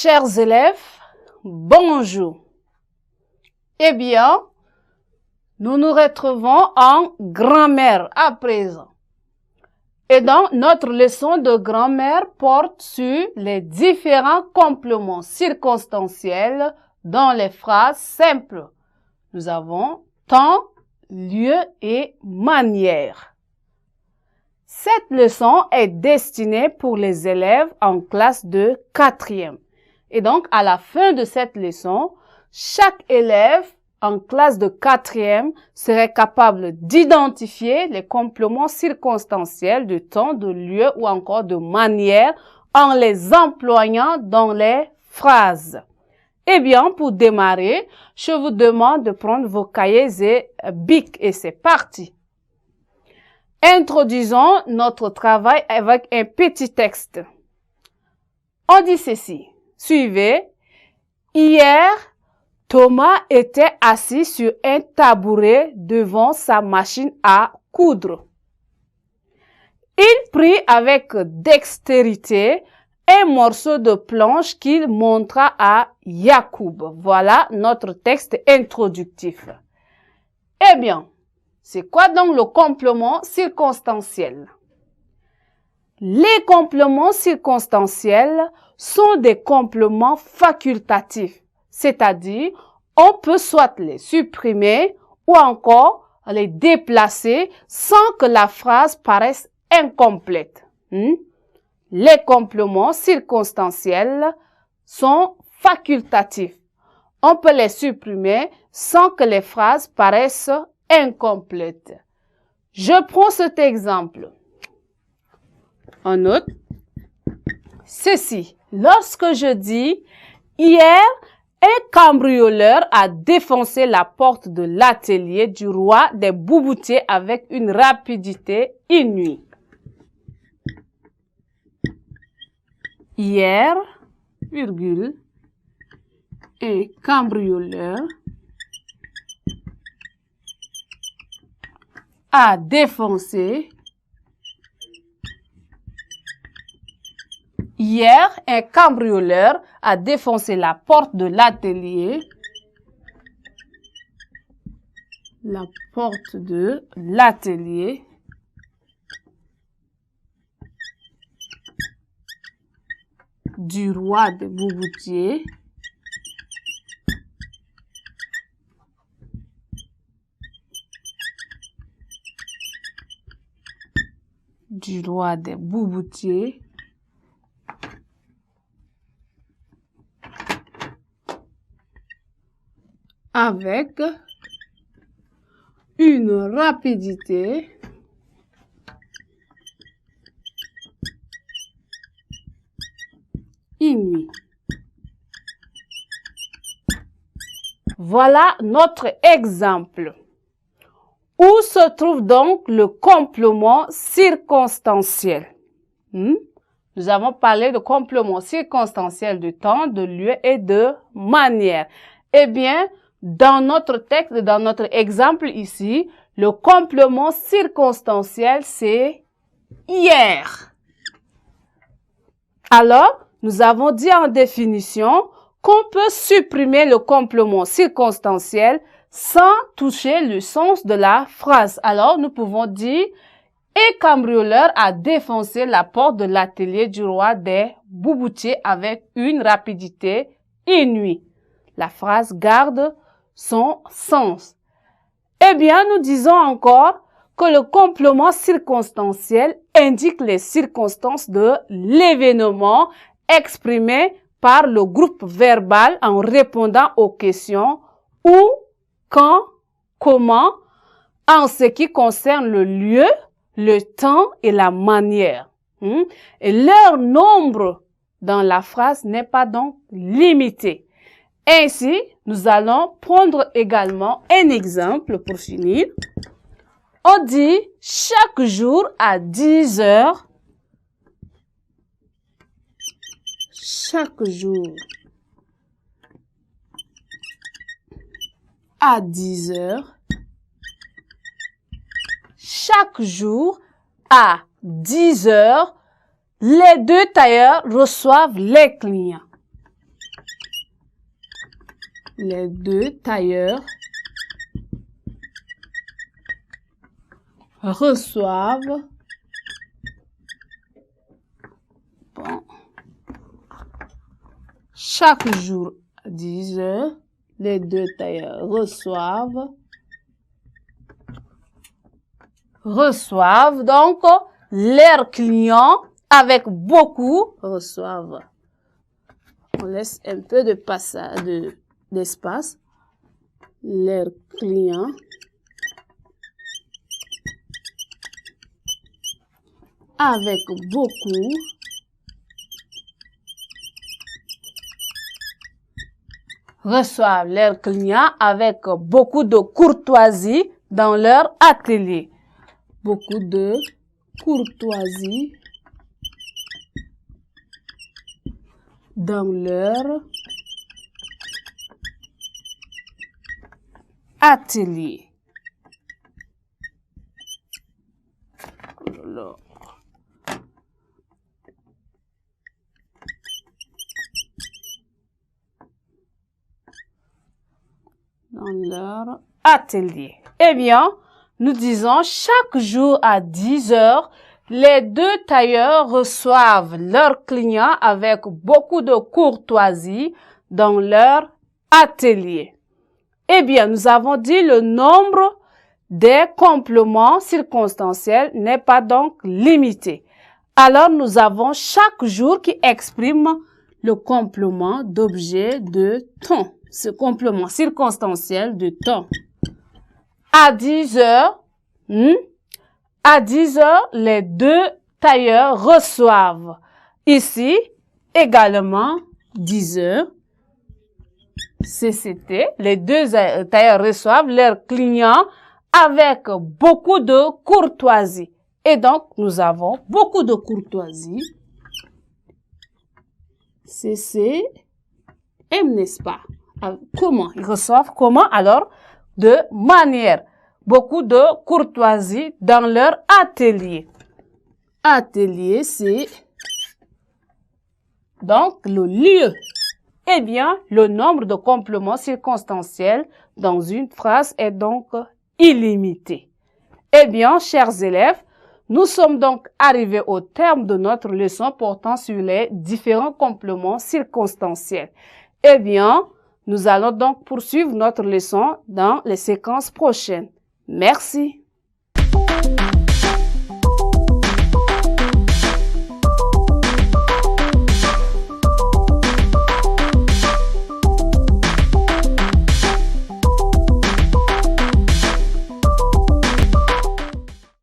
Chers élèves, bonjour. Eh bien, nous nous retrouvons en grammaire à présent. Et donc, notre leçon de grammaire porte sur les différents compléments circonstanciels dans les phrases simples. Nous avons temps, lieu et manière. Cette leçon est destinée pour les élèves en classe de 4e. Et donc, à la fin de cette leçon, chaque élève en classe de 4e serait capable d'identifier les compléments circonstanciels de temps, de lieu ou encore de manière en les employant dans les phrases. Eh bien, pour démarrer, je vous demande de prendre vos cahiers et bics et c'est parti. Introduisons notre travail avec un petit texte. On dit ceci. Suivez. Hier, Thomas était assis sur un tabouret devant sa machine à coudre. Il prit avec dextérité un morceau de planche qu'il montra à Yacoub. Voilà notre texte introductif. Eh bien, c'est quoi donc le complément circonstanciel? Les compléments circonstanciels sont des compléments facultatifs, c'est-à-dire on peut soit les supprimer ou encore les déplacer sans que la phrase paraisse incomplète. Les compléments circonstanciels sont facultatifs. On peut les supprimer sans que les phrases paraissent incomplètes. Je prends cet exemple. On note ceci. Lorsque je dis « Hier, un cambrioleur a défoncé la porte de l'atelier du roi des Bouboutiers avec une rapidité inouïe. » Hier, virgule, un cambrioleur a défoncé. Hier, un cambrioleur a défoncé la porte de l'atelier. La porte de l'atelier du roi des Bouboutiers. Du roi des Bouboutiers. Avec une rapidité inouïe. Voilà notre exemple. Où se trouve donc le complément circonstanciel? Nous avons parlé de complément circonstanciel de temps, de lieu et de manière. Eh bien, dans notre texte, dans notre exemple ici, le complément circonstanciel, c'est hier. Alors, nous avons dit en définition qu'on peut supprimer le complément circonstanciel sans toucher le sens de la phrase. Alors, nous pouvons dire « Un cambrioleur a défoncé la porte de l'atelier du roi des Bouboutiers avec une rapidité inouïe. » La phrase garde son sens. Eh bien, nous disons encore que le complément circonstanciel indique les circonstances de l'événement exprimé par le groupe verbal en répondant aux questions où, quand, comment, en ce qui concerne le lieu, le temps et la manière. Et leur nombre dans la phrase n'est pas donc limité. Ainsi, nous allons prendre également un exemple pour finir. On dit chaque jour à 10 heures. Chaque jour à 10 heures. Chaque jour à 10 heures, les deux tailleurs reçoivent les clients. Les deux tailleurs reçoivent chaque jour à 10 heures. Les deux tailleurs reçoivent donc leurs clients avec beaucoup reçoivent. On laisse un peu de passage d'espace. Leurs clients avec beaucoup reçoivent leurs clients avec beaucoup de courtoisie dans leur atelier. Beaucoup de courtoisie dans leur atelier. Dans leur atelier. Eh bien, nous disons chaque jour à 10 heures, les deux tailleurs reçoivent leurs clients avec beaucoup de courtoisie dans leur atelier. Eh bien, nous avons dit le nombre des compléments circonstanciels n'est pas donc limité. Alors, nous avons chaque jour qui exprime le complément d'objet de temps. Ce complément circonstanciel de temps. À 10 heures, les deux tailleurs reçoivent. Ici, également, 10 heures. CCT, les deux tailleurs reçoivent leurs clients avec beaucoup de courtoisie. Et donc, nous avons beaucoup de courtoisie. CCM, n'est-ce pas? Comment? Ils reçoivent comment? Alors, de manière. Beaucoup de courtoisie dans leur atelier. Atelier, c'est donc le lieu. Eh bien, le nombre de compléments circonstanciels dans une phrase est donc illimité. Eh bien, chers élèves, nous sommes donc arrivés au terme de notre leçon portant sur les différents compléments circonstanciels. Eh bien, nous allons donc poursuivre notre leçon dans les séquences prochaines. Merci.